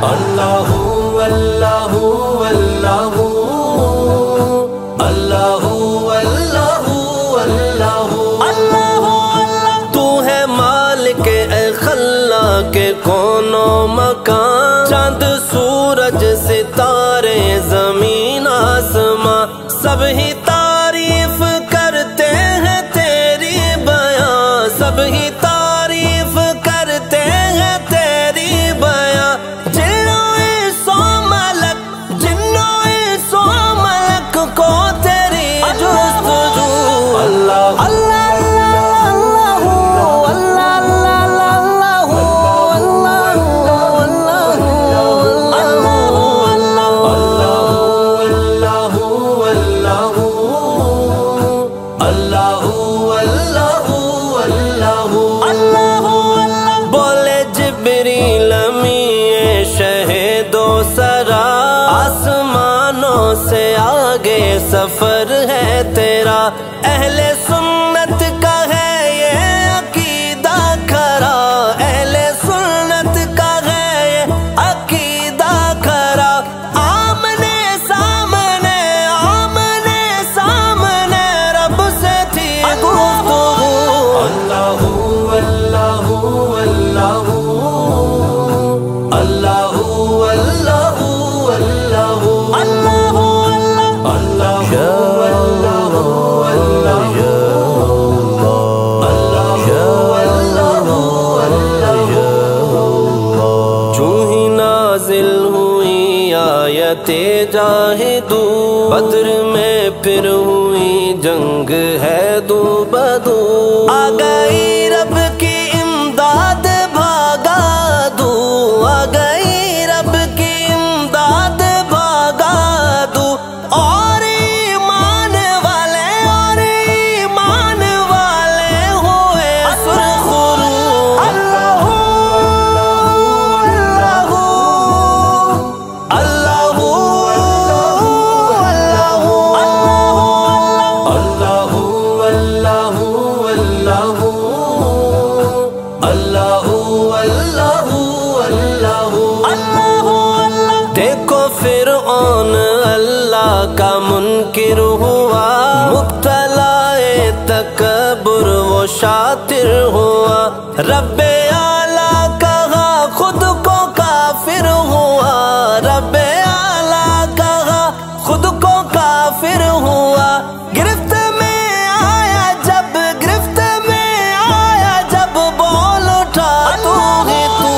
اللہ اللہ اللہ اللہ اللہ اللہ، تو ہے مالک اے خلاق کون و مکان، چاند سورج ستارے زمین آسماں، سب ہی تعریف کرتے ہیں تیری بیاں، سب ہی تعریف کرتے ہیں تیری بیاں، جنوں سو ملک کو تیری جستجو، اللہ اللہ بولے جبریل امی شہید و سرا، آسمانوں سے آگے سفر ہے تیرا، اہل سنت کا ہے یہ عقیدہ کھرا، اہل سنت کا ہے یہ عقیدہ کھرا، آمنے سامنے رب سے تھی گفتگو، اللہ اللہ اللہ اللہ اللہ آیت جاہدو، بدر میں پھر ہوئی جنگ ہے دو بدو، آ گئی رب کی امداد بھاگا دو، آ گئی رب کی امداد بھاگا دو، اور ایمان والے ہوئے سرخرو، اللہ دیکھو فرعون اللہ کا منکر ہوا، مبتلا تکبر وہ شاطر ہوا، رب اعلیٰ کہا خود کو کافر ہوا، رب اعلیٰ کہا خود کو کافر ہوا، گرفت میں آیا جب بول اٹھا تو ہی تو،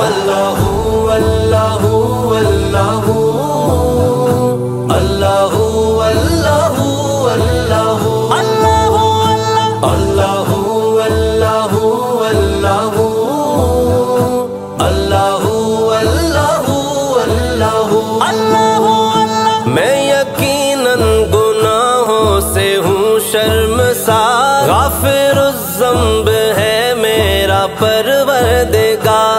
اللہ اللہ اللہ اللہ اللہ اللہ اللہ اللہ، میں یقیناً گناہوں سے ہوں شرمسار، غافر الذنب ہے میرا پروردگار،